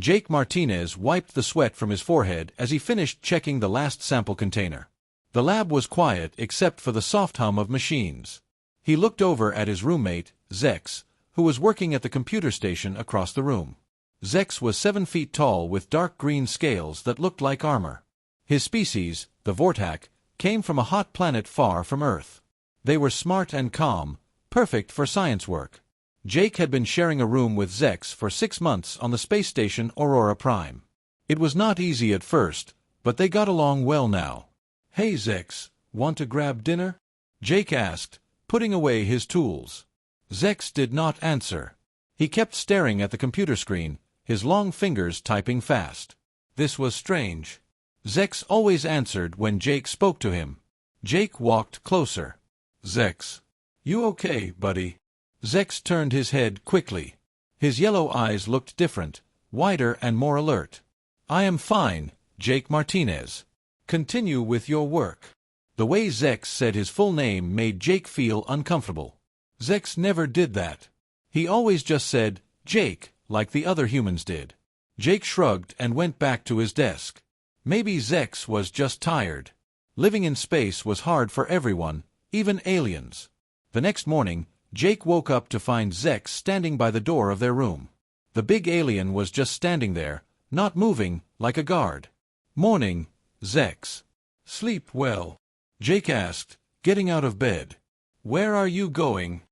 Jake Martinez wiped the sweat from his forehead as he finished checking the last sample container. The lab was quiet except for the soft hum of machines. He looked over at his roommate, Zex, who was working at the computer station across the room. Zex was 7 feet tall with dark green scales that looked like armor. His species, the Vortak, came from a hot planet far from Earth. They were smart and calm, perfect for science work. Jake had been sharing a room with Zex for 6 months on the space station Aurora Prime. It was not easy at first, but they got along well now. "Hey Zex, want to grab dinner?" Jake asked, putting away his tools. Zex did not answer. He kept staring at the computer screen, his long fingers typing fast. This was strange. Zex always answered when Jake spoke to him. Jake walked closer. "Zex, you okay, buddy?" Zex turned his head quickly. His yellow eyes looked different, wider and more alert. "I am fine, Jake Martinez. Continue with your work." The way Zex said his full name made Jake feel uncomfortable. Zex never did that. He always just said, "Jake," like the other humans did. Jake shrugged and went back to his desk. Maybe Zex was just tired. Living in space was hard for everyone, even aliens. The next morning, Jake woke up to find Zex standing by the door of their room. The big alien was just standing there, not moving, like a guard. "Morning, Zex. Sleep well?" Jake asked, getting out of bed. "Where are you going?"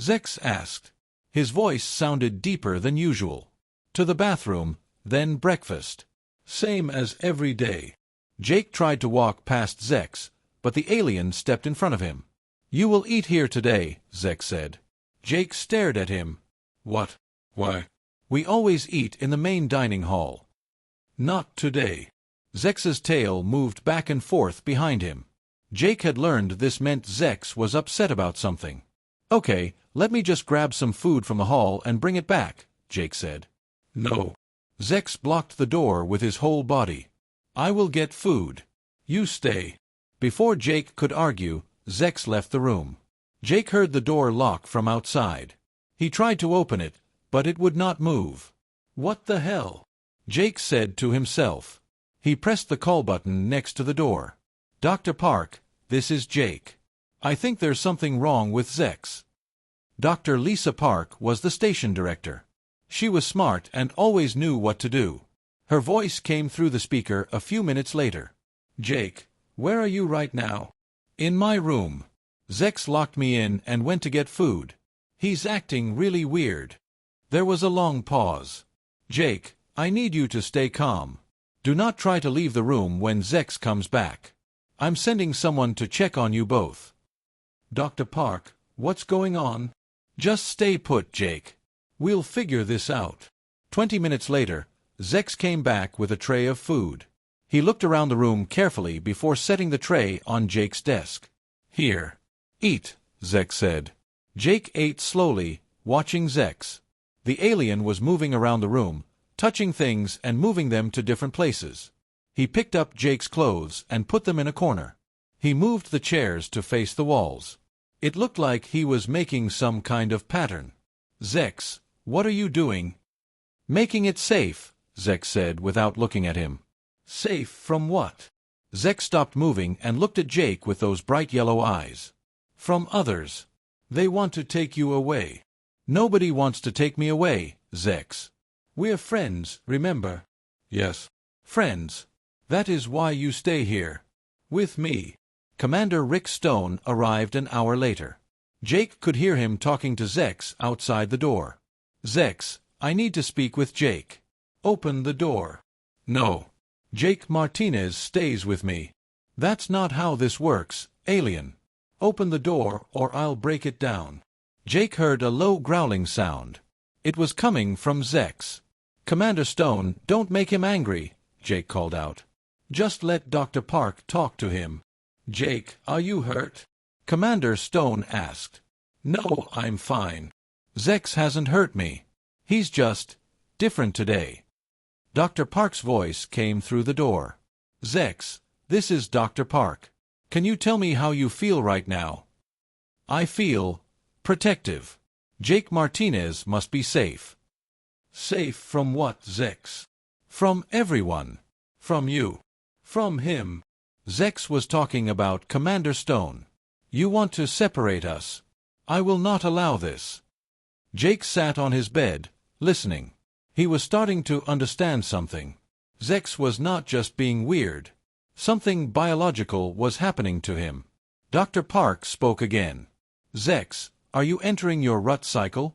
Zex asked. His voice sounded deeper than usual. "To the bathroom, then breakfast. Same as every day." Jake tried to walk past Zex, but the alien stepped in front of him. "You will eat here today," Zex said. Jake stared at him. "What? Why? We always eat in the main dining hall." "Not today." Zex's tail moved back and forth behind him. Jake had learned this meant Zex was upset about something. "Okay, let me just grab some food from the hall and bring it back," Jake said. "No." Zex blocked the door with his whole body. "I will get food. You stay." Before Jake could argue, Zex left the room. Jake heard the door lock from outside. He tried to open it, but it would not move. "What the hell?" Jake said to himself. He pressed the call button next to the door. "Dr. Park, this is Jake. I think there's something wrong with Zex." Dr. Lisa Park was the station director. She was smart and always knew what to do. Her voice came through the speaker a few minutes later. "Jake, where are you right now?" "In my room. Zex locked me in and went to get food. He's acting really weird." There was a long pause. "Jake, I need you to stay calm. Do not try to leave the room when Zex comes back. I'm sending someone to check on you both." "Dr. Park, what's going on?" "Just stay put, Jake. We'll figure this out." 20 minutes later, Zex came back with a tray of food. He looked around the room carefully before setting the tray on Jake's desk. "Here. Eat," Zex said. Jake ate slowly, watching Zex. The alien was moving around the room, touching things and moving them to different places. He picked up Jake's clothes and put them in a corner. He moved the chairs to face the walls. It looked like he was making some kind of pattern. "Zex, what are you doing?" "Making it safe," Zex said without looking at him. "Safe from what?" Zex stopped moving and looked at Jake with those bright yellow eyes. "From others. They want to take you away." "Nobody wants to take me away, Zex. We're friends, remember?" "Yes." "Friends. That is why you stay here. With me." Commander Rick Stone arrived an hour later. Jake could hear him talking to Zex outside the door. "Zex, I need to speak with Jake." "Open the door." "No. Jake Martinez stays with me." "That's not how this works, alien. Open the door or I'll break it down." Jake heard a low growling sound. It was coming from Zex. "Commander Stone, don't make him angry," Jake called out. "Just let Dr. Park talk to him." "Jake, are you hurt?" Commander Stone asked. "No, I'm fine. Zex hasn't hurt me. He's just different today." Dr. Park's voice came through the door. "Zex, this is Dr. Park. Can you tell me how you feel right now?" "I feel protective. Jake Martinez must be safe." "Safe from what, Zex?" From everyone. From you. From him. Zex was talking about Commander Stone. You want to separate us. I will not allow this. Jake sat on his bed, listening. He was starting to understand something. Zex was not just being weird. Something biological was happening to him. Dr. Park spoke again. Zex, are you entering your rut cycle?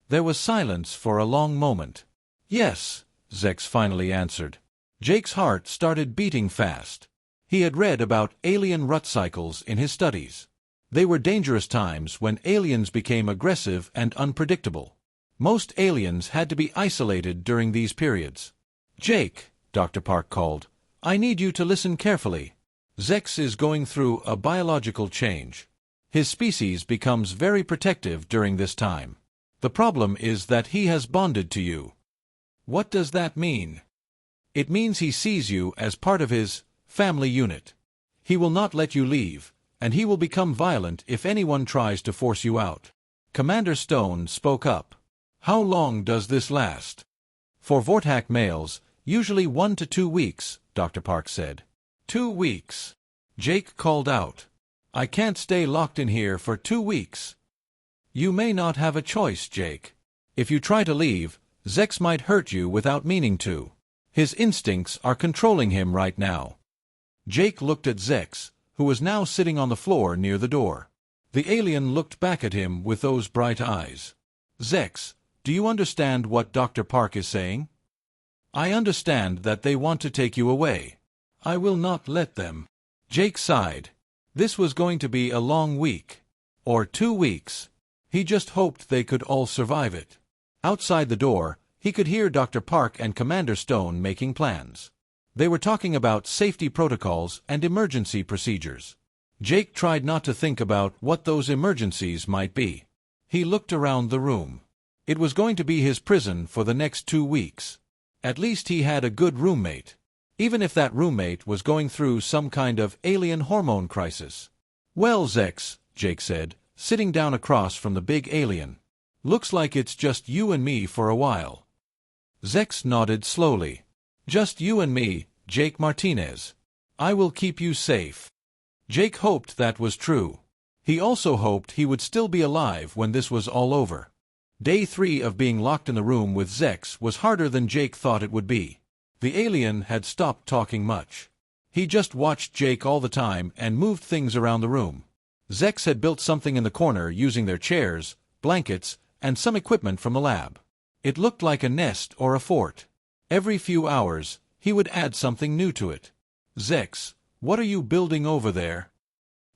There was silence for a long moment. Yes, Zex finally answered. Jake's heart started beating fast. He had read about alien rut cycles in his studies. They were dangerous times when aliens became aggressive and unpredictable. Most aliens had to be isolated during these periods. Jake, Dr. Park called, I need you to listen carefully. Zex is going through a biological change. His species becomes very protective during this time. The problem is that he has bonded to you. What does that mean? It means he sees you as part of his family unit. He will not let you leave, and he will become violent if anyone tries to force you out. Commander Stone spoke up. How long does this last? For Vortak males, usually 1 to 2 weeks, Dr. Park said. 2 weeks. Jake called out. I can't stay locked in here for 2 weeks. You may not have a choice, Jake. If you try to leave, Zex might hurt you without meaning to. His instincts are controlling him right now. Jake looked at Zex, who was now sitting on the floor near the door. The alien looked back at him with those bright eyes. Zex, do you understand what Dr. Park is saying? I understand that they want to take you away. I will not let them. Jake sighed. This was going to be a long week. Or 2 weeks. He just hoped they could all survive it. Outside the door, he could hear Dr. Park and Commander Stone making plans. They were talking about safety protocols and emergency procedures. Jake tried not to think about what those emergencies might be. He looked around the room. It was going to be his prison for the next 2 weeks. At least he had a good roommate. Even if that roommate was going through some kind of alien hormone crisis. Well, Zex, Jake said, sitting down across from the big alien. Looks like it's just you and me for a while. Zex nodded slowly. Just you and me, Jake Martinez. I will keep you safe. Jake hoped that was true. He also hoped he would still be alive when this was all over. Day 3 of being locked in the room with Zex was harder than Jake thought it would be. The alien had stopped talking much. He just watched Jake all the time and moved things around the room. Zex had built something in the corner using their chairs, blankets, and some equipment from the lab. It looked like a nest or a fort. Every few hours, he would add something new to it. Zex, what are you building over there?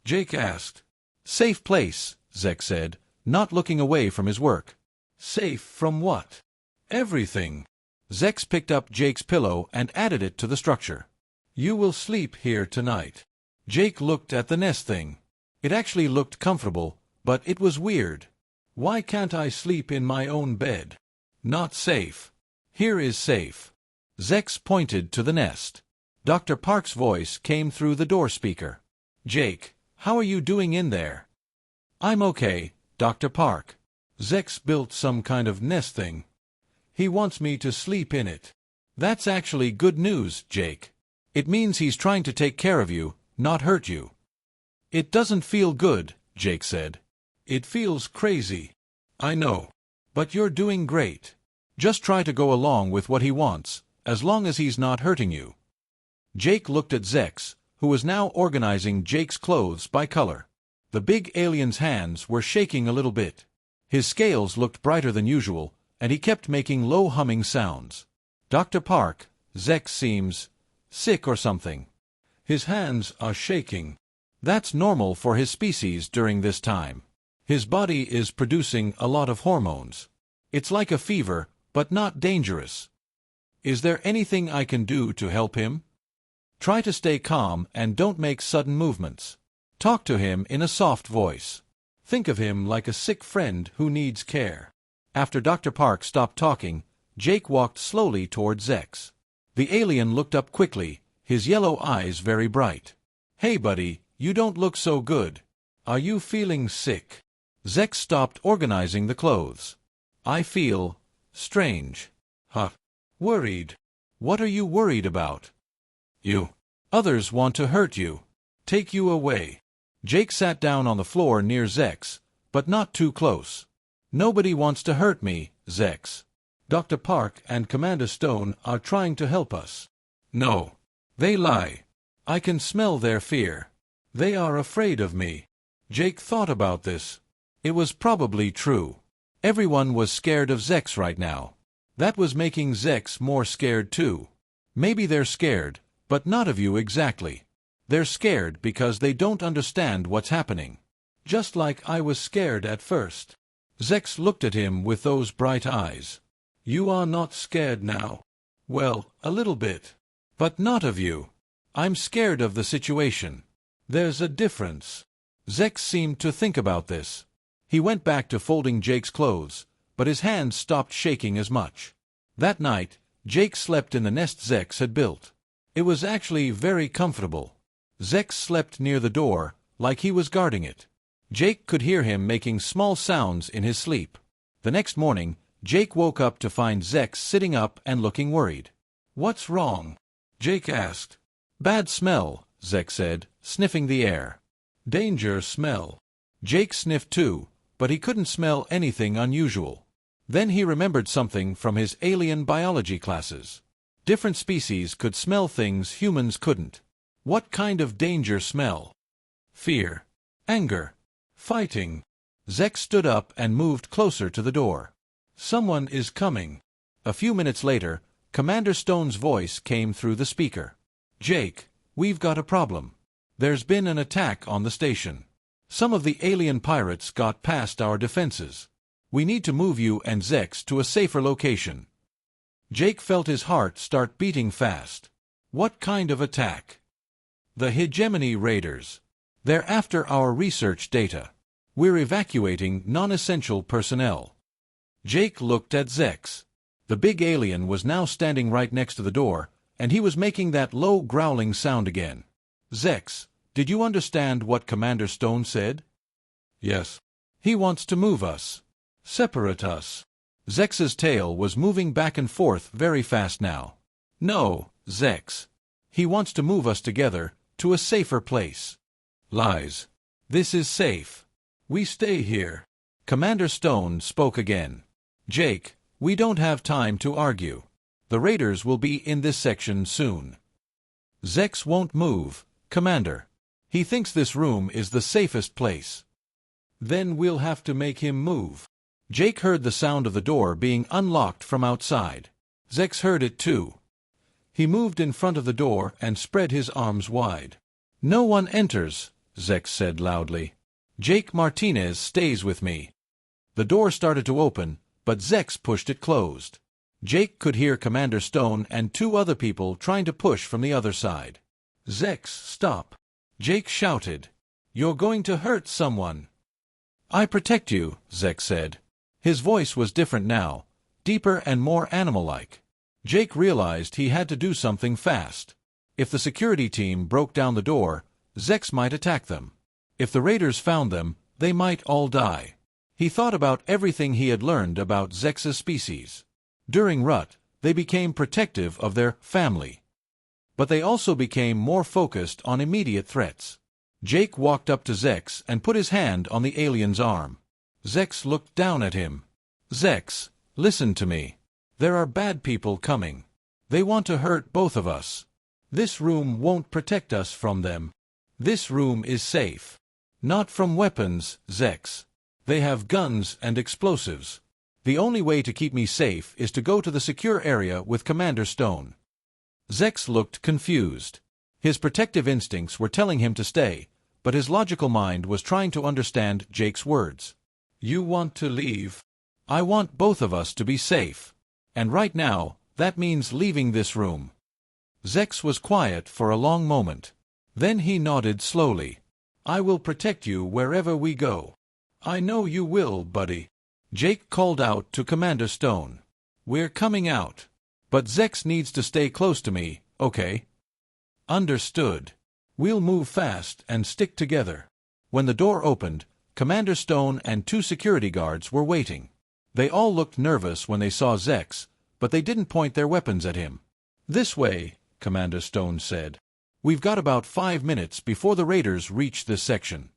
Jake asked. Safe place, Zex said, not looking away from his work. Safe from what? Everything. Zex picked up Jake's pillow and added it to the structure. You will sleep here tonight. Jake looked at the nest thing. It actually looked comfortable, but it was weird. Why can't I sleep in my own bed? Not safe. Here is safe. Zex pointed to the nest. Dr. Park's voice came through the door speaker. Jake, how are you doing in there? I'm okay, Dr. Park. Zex built some kind of nest thing. He wants me to sleep in it. That's actually good news, Jake. It means he's trying to take care of you, not hurt you. It doesn't feel good, Jake said. It feels crazy. I know. But you're doing great. Just try to go along with what he wants, as long as he's not hurting you. Jake looked at Zex, who was now organizing Jake's clothes by color. The big alien's hands were shaking a little bit. His scales looked brighter than usual, and he kept making low humming sounds. Dr. Park, Zex seems sick or something. His hands are shaking. That's normal for his species during this time. His body is producing a lot of hormones. It's like a fever, but not dangerous. Is there anything I can do to help him? Try to stay calm and don't make sudden movements. Talk to him in a soft voice. Think of him like a sick friend who needs care. After Dr. Park stopped talking, Jake walked slowly toward Zex. The alien looked up quickly, his yellow eyes very bright. Hey buddy, you don't look so good. Are you feeling sick? Zex stopped organizing the clothes. I feel strange. Worried. What are you worried about? You. Others want to hurt you. Take you away. Jake sat down on the floor near Zex, but not too close. Nobody wants to hurt me, Zex. Dr. Park and Commander Stone are trying to help us. No. They lie. I can smell their fear. They are afraid of me. Jake thought about this. It was probably true. Everyone was scared of Zex right now. That was making Zex more scared too. Maybe they're scared, but not of you exactly. They're scared because they don't understand what's happening. Just like I was scared at first. Zex looked at him with those bright eyes. You are not scared now. Well, a little bit. But not of you. I'm scared of the situation. There's a difference. Zex seemed to think about this. He went back to folding Jake's clothes, but his hands stopped shaking as much. That night, Jake slept in the nest Zex had built. It was actually very comfortable. Zex slept near the door, like he was guarding it. Jake could hear him making small sounds in his sleep. The next morning, Jake woke up to find Zex sitting up and looking worried. What's wrong? Jake asked. Bad smell, Zex said, sniffing the air. Danger smell. Jake sniffed too, but he couldn't smell anything unusual. Then he remembered something from his alien biology classes. Different species could smell things humans couldn't. What kind of danger smell? Fear. Anger. Fighting. Zex stood up and moved closer to the door. Someone is coming. A few minutes later, Commander Stone's voice came through the speaker. Jake, we've got a problem. There's been an attack on the station. Some of the alien pirates got past our defenses. We need to move you and Zex to a safer location. Jake felt his heart start beating fast. What kind of attack? The Hegemony Raiders. They're after our research data. We're evacuating non-essential personnel. Jake looked at Zex. The big alien was now standing right next to the door, and he was making that low growling sound again. Zex, did you understand what Commander Stone said? Yes. He wants to move us. Separate us. Zex's tail was moving back and forth very fast now. No, Zex. He wants to move us together, to a safer place. Lies. This is safe. We stay here. Commander Stone spoke again. Jake, we don't have time to argue. The raiders will be in this section soon. Zex won't move, Commander. He thinks this room is the safest place. Then we'll have to make him move. Jake heard the sound of the door being unlocked from outside. Zex heard it too. He moved in front of the door and spread his arms wide. No one enters, Zex said loudly. Jake Martinez stays with me. The door started to open, but Zex pushed it closed. Jake could hear Commander Stone and two other people trying to push from the other side. Zex, stop. Jake shouted. You're going to hurt someone. I protect you, Zex said. His voice was different now, deeper and more animal-like. Jake realized he had to do something fast. If the security team broke down the door, Zex might attack them. If the raiders found them, they might all die. He thought about everything he had learned about Zex's species. During Rut, they became protective of their family. But they also became more focused on immediate threats. Jake walked up to Zex and put his hand on the alien's arm. Zex looked down at him. Zex, listen to me. There are bad people coming. They want to hurt both of us. This room won't protect us from them. This room is safe. Not from weapons, Zex. They have guns and explosives. The only way to keep me safe is to go to the secure area with Commander Stone. Zex looked confused. His protective instincts were telling him to stay, but his logical mind was trying to understand Jake's words. You want to leave. I want both of us to be safe. And right now, that means leaving this room. Zex was quiet for a long moment. Then he nodded slowly. I will protect you wherever we go. I know you will, buddy. Jake called out to Commander Stone. We're coming out. But Zex needs to stay close to me, okay? Understood. We'll move fast and stick together. When the door opened, Commander Stone and two security guards were waiting. They all looked nervous when they saw Zex, but they didn't point their weapons at him. This way, Commander Stone said. We've got about 5 minutes before the raiders reach this section.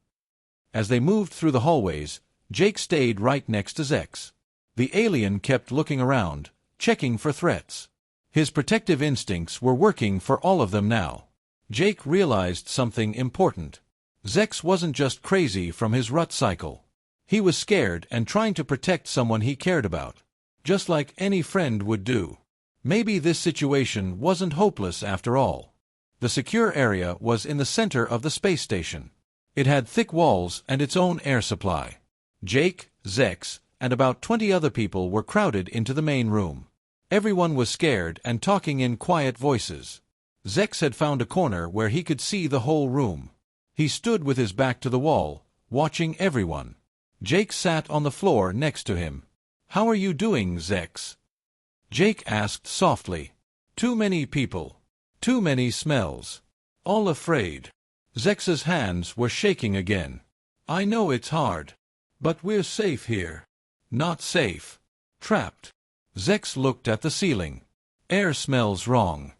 As they moved through the hallways, Jake stayed right next to Zex. The alien kept looking around, checking for threats. His protective instincts were working for all of them now. Jake realized something important. Zex wasn't just crazy from his rut cycle. He was scared and trying to protect someone he cared about, just like any friend would do. Maybe this situation wasn't hopeless after all. The secure area was in the center of the space station. It had thick walls and its own air supply. Jake, Zex, and about 20 other people were crowded into the main room. Everyone was scared and talking in quiet voices. Zex had found a corner where he could see the whole room. He stood with his back to the wall, watching everyone. Jake sat on the floor next to him. "How are you doing, Zex?" Jake asked softly. "Too many people. Too many smells. All afraid." Zex's hands were shaking again. "I know it's hard. But we're safe here." "Not safe. Trapped." Zex looked at the ceiling. "Air smells wrong."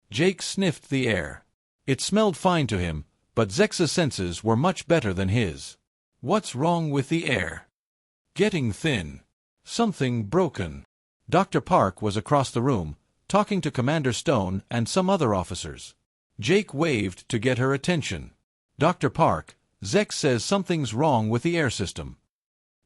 Jake sniffed the air. It smelled fine to him, but Zex's senses were much better than his. "What's wrong with the air?" "Getting thin. Something broken." Dr. Park was across the room, talking to Commander Stone and some other officers. Jake waved to get her attention. "Dr. Park, Zex says something's wrong with the air system."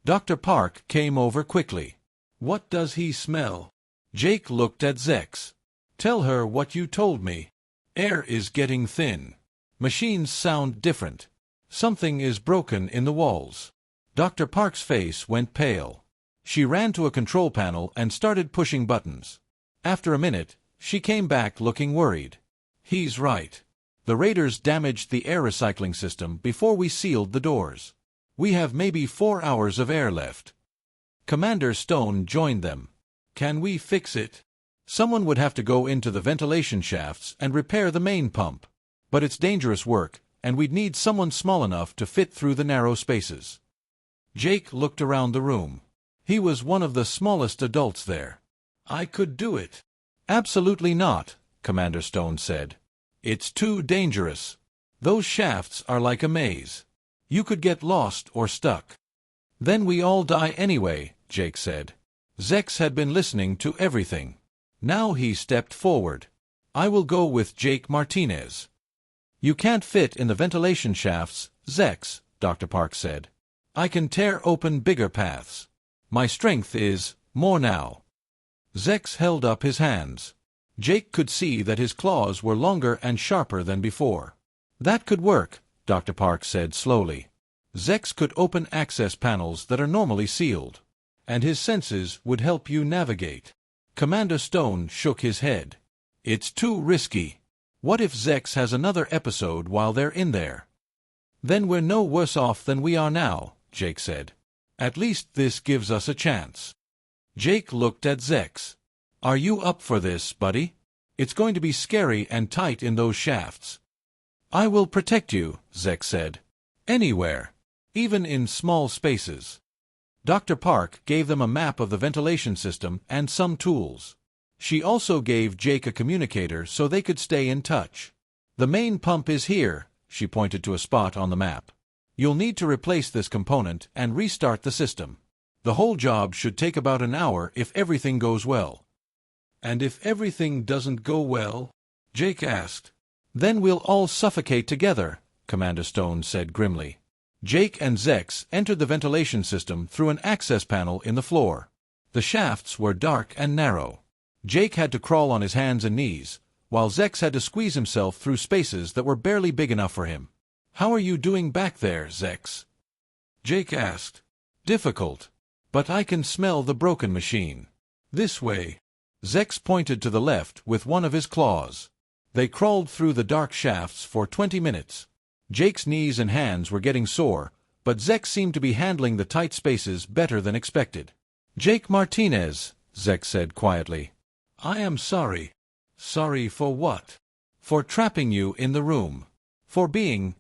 Dr. Park came over quickly. "What does he smell?" Jake looked at Zex. "Tell her what you told me. Air is getting thin. Machines sound different. Something is broken in the walls." Dr. Park's face went pale. She ran to a control panel and started pushing buttons. After a minute, she came back looking worried. "He's right. The raiders damaged the air recycling system before we sealed the doors. We have maybe 4 hours of air left." Commander Stone joined them. "Can we fix it?" "Someone would have to go into the ventilation shafts and repair the main pump. But it's dangerous work, and we'd need someone small enough to fit through the narrow spaces." Jake looked around the room. He was one of the smallest adults there. "I could do it." "Absolutely not," Commander Stone said. "It's too dangerous. Those shafts are like a maze. You could get lost or stuck." "Then we all die anyway," Jake said. Zex had been listening to everything. Now he stepped forward. "I will go with Jake Martinez." "You can't fit in the ventilation shafts, Zex," Dr. Park said. "I can tear open bigger paths. My strength is more now." Zex held up his hands. Jake could see that his claws were longer and sharper than before. "That could work," Dr. Park said slowly. "Zex could open access panels that are normally sealed. And his senses would help you navigate." Commander Stone shook his head. "It's too risky. What if Zex has another episode while they're in there?" "Then we're no worse off than we are now," Jake said. "At least this gives us a chance." Jake looked at Zex. "Are you up for this, buddy? It's going to be scary and tight in those shafts." "I will protect you," Zex said. "Anywhere. Even in small spaces." Dr. Park gave them a map of the ventilation system and some tools. She also gave Jake a communicator so they could stay in touch. "The main pump is here," she pointed to a spot on the map. "You'll need to replace this component and restart the system. The whole job should take about an hour if everything goes well." "And if everything doesn't go well?" Jake asked. "Then we'll all suffocate together," Commander Stone said grimly. Jake and Zex entered the ventilation system through an access panel in the floor. The shafts were dark and narrow. Jake had to crawl on his hands and knees, while Zex had to squeeze himself through spaces that were barely big enough for him. "How are you doing back there, Zex?" Jake asked. "Difficult. But I can smell the broken machine. This way." Zex pointed to the left with one of his claws. They crawled through the dark shafts for 20 minutes. Jake's knees and hands were getting sore, but Zex seemed to be handling the tight spaces better than expected. "Jake Martinez," Zex said quietly. "I am sorry." "Sorry for what?" "For trapping you in the room. For being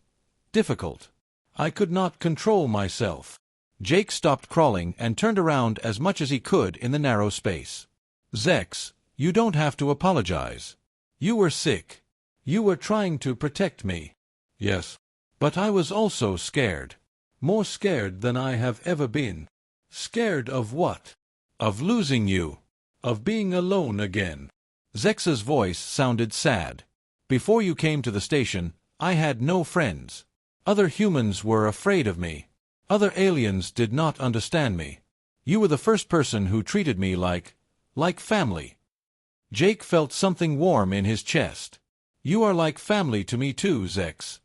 difficult. I could not control myself." Jake stopped crawling and turned around as much as he could in the narrow space. "Zex, you don't have to apologize. You were sick. You were trying to protect me. Yes. But I was also scared. More scared than I have ever been. Scared of what? Of losing you. Of being alone again. Zex's voice sounded sad. Before you came to the station, I had no friends. Other humans were afraid of me. Other aliens did not understand me. You were the first person who treated me like family. Jake felt something warm in his chest. You are like family to me too, Zex.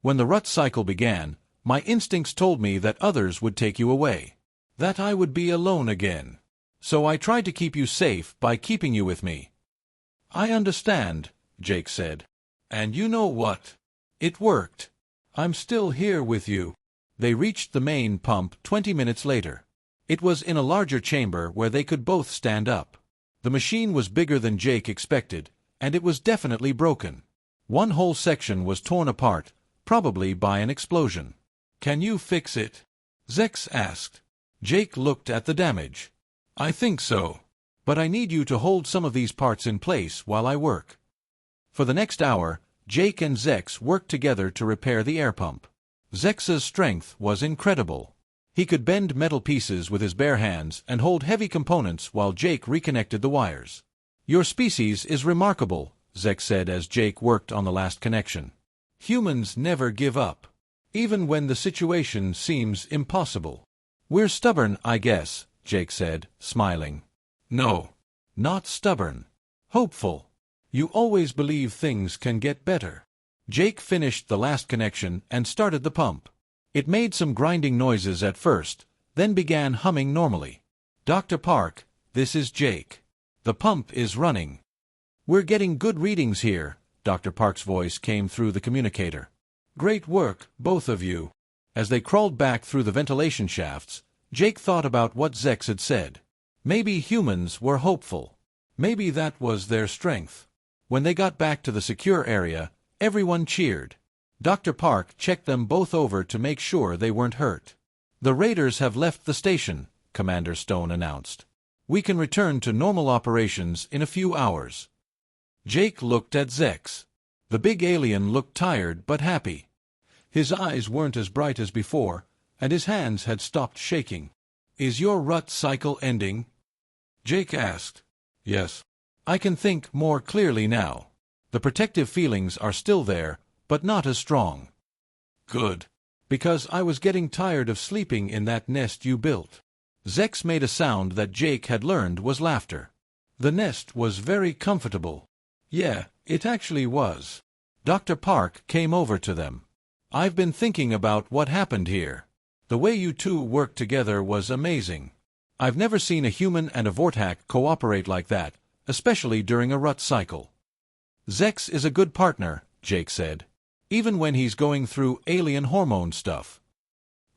When the rut cycle began, my instincts told me that others would take you away. That I would be alone again. So I tried to keep you safe by keeping you with me. I understand, Jake said. And you know what? It worked. I'm still here with you. They reached the main pump 20 minutes later. It was in a larger chamber where they could both stand up. The machine was bigger than Jake expected, and it was definitely broken. One whole section was torn apart, probably by an explosion. Can you fix it? Zex asked. Jake looked at the damage. I think so. But I need you to hold some of these parts in place while I work. For the next hour, Jake and Zex worked together to repair the air pump. Zex's strength was incredible. He could bend metal pieces with his bare hands and hold heavy components while Jake reconnected the wires. Your species is remarkable, Zex said as Jake worked on the last connection. Humans never give up, even when the situation seems impossible. We're stubborn, I guess, Jake said, smiling. No, not stubborn. Hopeful. You always believe things can get better. Jake finished the last connection and started the pump. It made some grinding noises at first, then began humming normally. Dr. Park, this is Jake. The pump is running. We're getting good readings here, Dr. Park's voice came through the communicator. Great work, both of you. As they crawled back through the ventilation shafts, Jake thought about what Zex had said. Maybe humans were hopeful. Maybe that was their strength. When they got back to the secure area, everyone cheered. Dr. Park checked them both over to make sure they weren't hurt. The raiders have left the station, Commander Stone announced. We can return to normal operations in a few hours. Jake looked at Zex. The big alien looked tired but happy. His eyes weren't as bright as before, and his hands had stopped shaking. Is your rut cycle ending? Jake asked. Yes. I can think more clearly now. The protective feelings are still there, but not as strong. Good. Because I was getting tired of sleeping in that nest you built. Zex made a sound that Jake had learned was laughter. The nest was very comfortable. Yeah, it actually was. Dr. Park came over to them. I've been thinking about what happened here. The way you two worked together was amazing. I've never seen a human and a Vortak cooperate like that, especially during a rut cycle. Zex is a good partner, Jake said. Even when he's going through alien hormone stuff.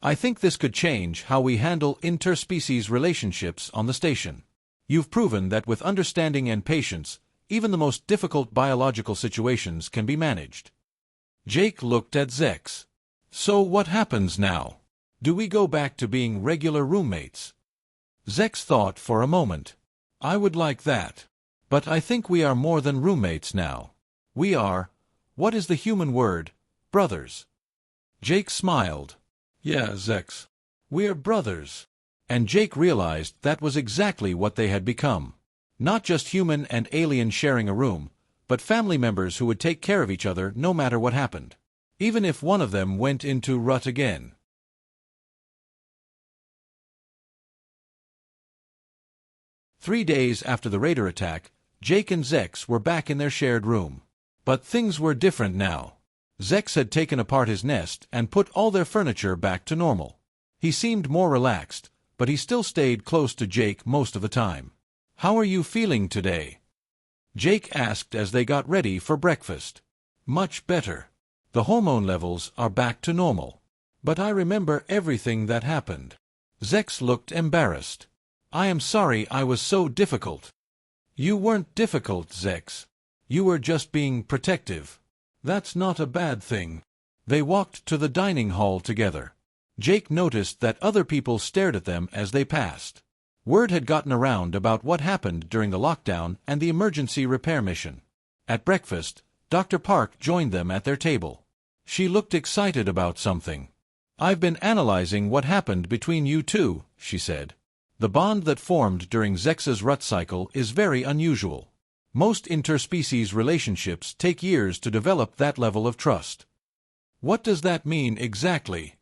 I think this could change how we handle interspecies relationships on the station. You've proven that with understanding and patience, even the most difficult biological situations can be managed. Jake looked at Zex. So what happens now? Do we go back to being regular roommates? Zex thought for a moment. I would like that. But I think we are more than roommates now. We are, what is the human word, brothers. Jake smiled. Yeah, Zex. We're brothers. And Jake realized that was exactly what they had become. Not just human and alien sharing a room, but family members who would take care of each other no matter what happened. Even if one of them went into rut again. Three days after the raider attack, Jake and Zex were back in their shared room. But things were different now. Zex had taken apart his nest and put all their furniture back to normal. He seemed more relaxed, but he still stayed close to Jake most of the time. How are you feeling today? Jake asked as they got ready for breakfast. Much better. The hormone levels are back to normal. But I remember everything that happened. Zex looked embarrassed. I am sorry I was so difficult. You weren't difficult, Zex. You were just being protective. That's not a bad thing. They walked to the dining hall together. Jake noticed that other people stared at them as they passed. Word had gotten around about what happened during the lockdown and the emergency repair mission. At breakfast, Dr. Park joined them at their table. She looked excited about something. "I've been analyzing what happened between you two," she said. "The bond that formed during Zex's rut cycle is very unusual. Most interspecies relationships take years to develop that level of trust." "What does that mean exactly?"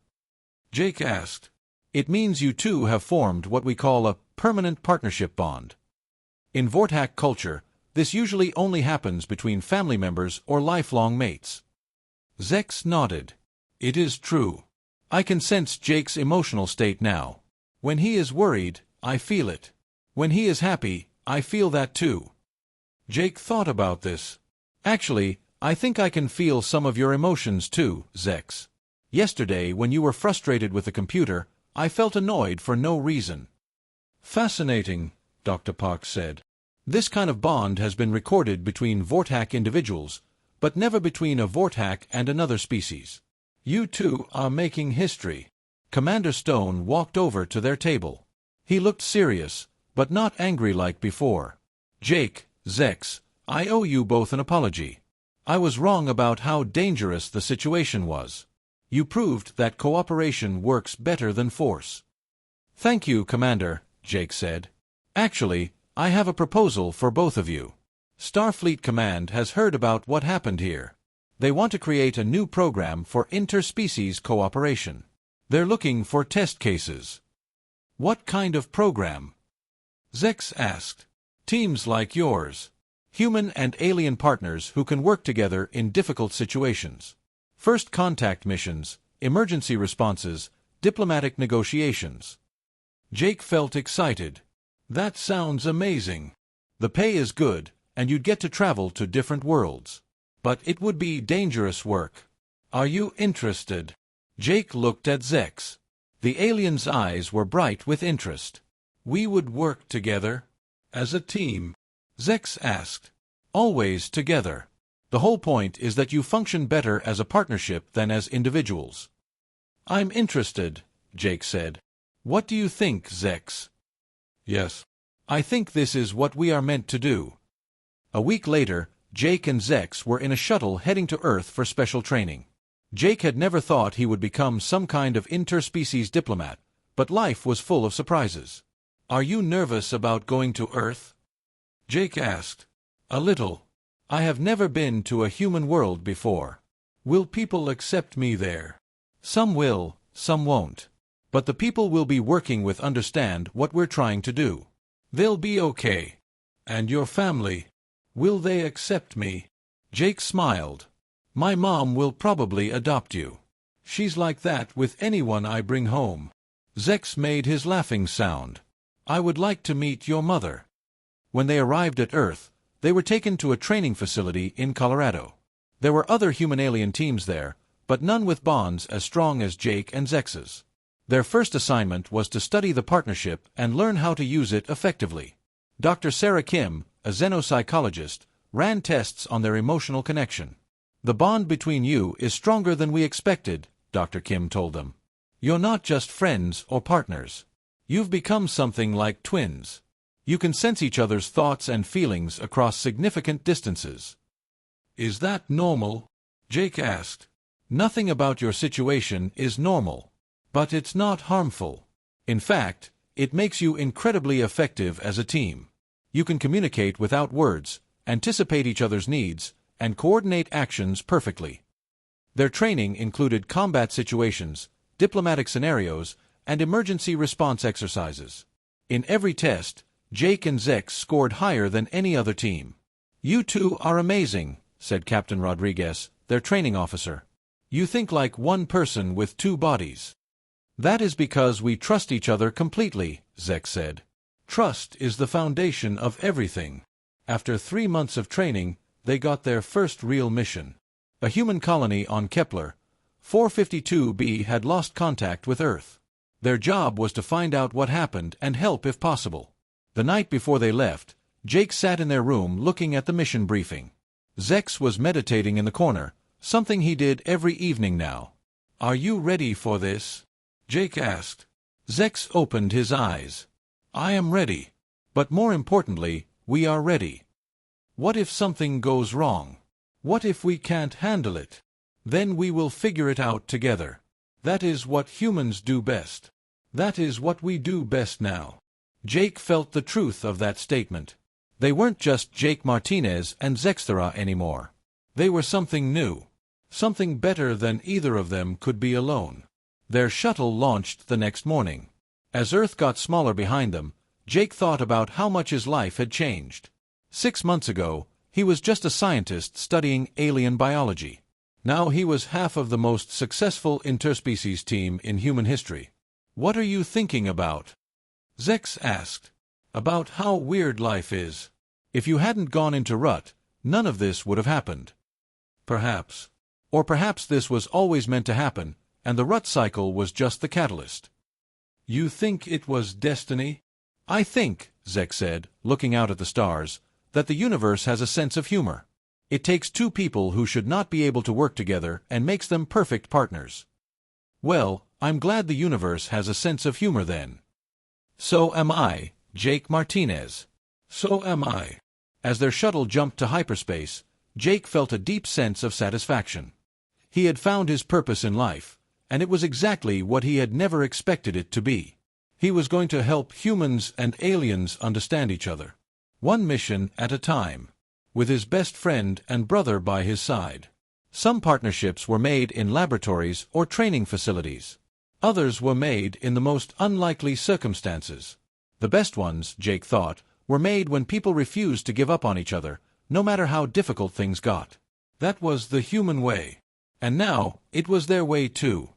Jake asked. "It means you two have formed what we call a permanent partnership bond. In Vortak culture, this usually only happens between family members or lifelong mates." Zex nodded. "It is true. I can sense Jake's emotional state now. When he is worried, I feel it. When he is happy, I feel that too." Jake thought about this. "Actually, I think I can feel some of your emotions too, Zex. Yesterday, when you were frustrated with the computer, I felt annoyed for no reason." "Fascinating," Dr. Park said. "This kind of bond has been recorded between Vortak individuals, but never between a Vortak and another species. You two are making history." Commander Stone walked over to their table. He looked serious, but not angry like before. "Jake, Zex, I owe you both an apology. I was wrong about how dangerous the situation was. You proved that cooperation works better than force." "Thank you, Commander," Jake said. "Actually, I have a proposal for both of you. Starfleet Command has heard about what happened here. They want to create a new program for interspecies cooperation. They're looking for test cases." "What kind of program?" Zex asked. "Teams like yours. Human and alien partners who can work together in difficult situations. First contact missions, emergency responses, diplomatic negotiations." Jake felt excited. "That sounds amazing. The pay is good, and you'd get to travel to different worlds. But it would be dangerous work. Are you interested?" Jake looked at Zex. The alien's eyes were bright with interest. "We would work together? As a team?" Zex asked. "Always together. The whole point is that you function better as a partnership than as individuals." "I'm interested," Jake said. "What do you think, Zex?" "Yes. I think this is what we are meant to do." A week later, Jake and Zex were in a shuttle heading to Earth for special training. Jake had never thought he would become some kind of interspecies diplomat, but life was full of surprises. "Are you nervous about going to Earth?" Jake asked. "A little. I have never been to a human world before. Will people accept me there?" "Some will, some won't. But the people we'll be working with understand what we're trying to do. They'll be okay." "And your family? Will they accept me?" Jake smiled. "My mom will probably adopt you. She's like that with anyone I bring home." Zex made his laughing sound. "I would like to meet your mother." When they arrived at Earth, they were taken to a training facility in Colorado. There were other human-alien teams there, but none with bonds as strong as Jake and Zex's. Their first assignment was to study the partnership and learn how to use it effectively. Dr. Sarah Kim, a xenopsychologist, ran tests on their emotional connection. "The bond between you is stronger than we expected," Dr. Kim told them. "You're not just friends or partners. You've become something like twins. You can sense each other's thoughts and feelings across significant distances." "Is that normal?" Jake asked. "Nothing about your situation is normal. But it's not harmful. In fact, it makes you incredibly effective as a team. You can communicate without words, anticipate each other's needs, and coordinate actions perfectly." Their training included combat situations, diplomatic scenarios, and emergency response exercises. In every test, Jake and Zex scored higher than any other team. "You two are amazing," said Captain Rodriguez, their training officer. "You think like one person with two bodies." "That is because we trust each other completely," Zex said. "Trust is the foundation of everything." After 3 months of training, they got their first real mission. A human colony on Kepler, 452b, had lost contact with Earth. Their job was to find out what happened and help if possible. The night before they left, Jake sat in their room looking at the mission briefing. Zex was meditating in the corner, something he did every evening now. "Are you ready for this?" Jake asked. Zex opened his eyes. "I am ready. But more importantly, we are ready." What if something goes wrong? What if we can't handle it? Then we will figure it out together. That is what humans do best. That is what we do best now. Jake felt the truth of that statement. They weren't just Jake Martinez and Zexthera anymore. They were something new. Something better than either of them could be alone. Their shuttle launched the next morning. As Earth got smaller behind them, Jake thought about how much his life had changed. 6 months ago, he was just a scientist studying alien biology. Now he was half of the most successful interspecies team in human history. "What are you thinking about?" Zex asked. "About how weird life is. If you hadn't gone into rut, none of this would have happened. Perhaps. Or perhaps this was always meant to happen, and the rut cycle was just the catalyst." "You think it was destiny?" "I think," Zex said, looking out at the stars, "that the universe has a sense of humor. It takes two people who should not be able to work together and makes them perfect partners." "Well, I'm glad the universe has a sense of humor then." "So am I, Jake Martinez." "So am I." As their shuttle jumped to hyperspace, Jake felt a deep sense of satisfaction. He had found his purpose in life, and it was exactly what he had never expected it to be. He was going to help humans and aliens understand each other, one mission at a time, with his best friend and brother by his side. Some partnerships were made in laboratories or training facilities. Others were made in the most unlikely circumstances. The best ones, Jake thought, were made when people refused to give up on each other, no matter how difficult things got. That was the human way. And now, it was their way too.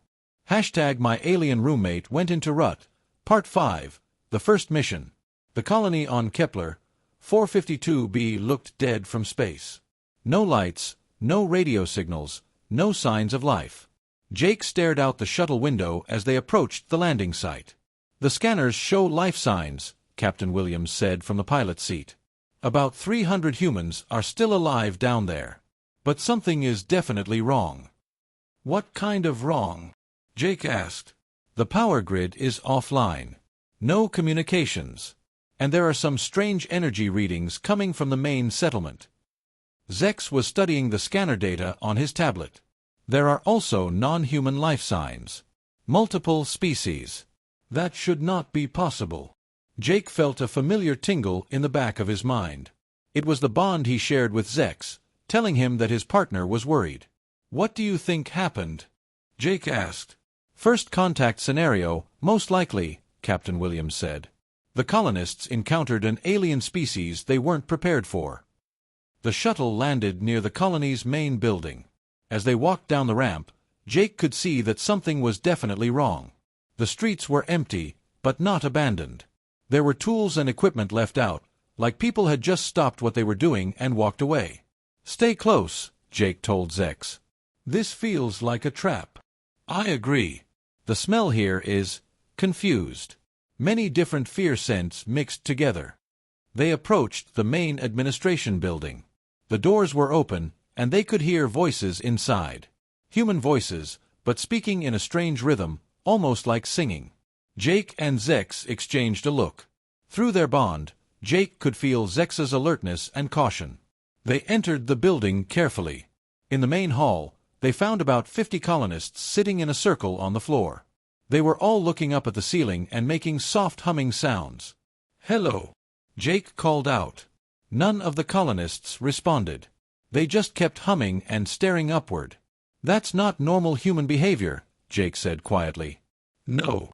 #My alien roommate went into rut. Part 5, the first mission. The colony on Kepler 452b looked dead from space. No lights, no radio signals, no signs of life. Jake stared out the shuttle window as they approached the landing site. "The scanners show life signs," Captain Williams said from the pilot's seat. "About 300 humans are still alive down there. But something is definitely wrong." "What kind of wrong?" Jake asked. "The power grid is offline. No communications. And there are some strange energy readings coming from the main settlement." Zex was studying the scanner data on his tablet. "There are also non-human life signs. Multiple species. That should not be possible." Jake felt a familiar tingle in the back of his mind. It was the bond he shared with Zex, telling him that his partner was worried. "What do you think happened?" Jake asked. "First contact scenario, most likely," Captain Williams said. "The colonists encountered an alien species they weren't prepared for." The shuttle landed near the colony's main building. As they walked down the ramp, Jake could see that something was definitely wrong. The streets were empty, but not abandoned. There were tools and equipment left out, like people had just stopped what they were doing and walked away. "Stay close," Jake told Zex. "This feels like a trap." "I agree. The smell here is confused. Many different fear scents mixed together." They approached the main administration building. The doors were open, and they could hear voices inside. Human voices, but speaking in a strange rhythm, almost like singing. Jake and Zex exchanged a look. Through their bond, Jake could feel Zex's alertness and caution. They entered the building carefully. In the main hall, they found about 50 colonists sitting in a circle on the floor. They were all looking up at the ceiling and making soft humming sounds. "Hello," Jake called out. None of the colonists responded. They just kept humming and staring upward. "That's not normal human behavior," Jake said quietly. "No.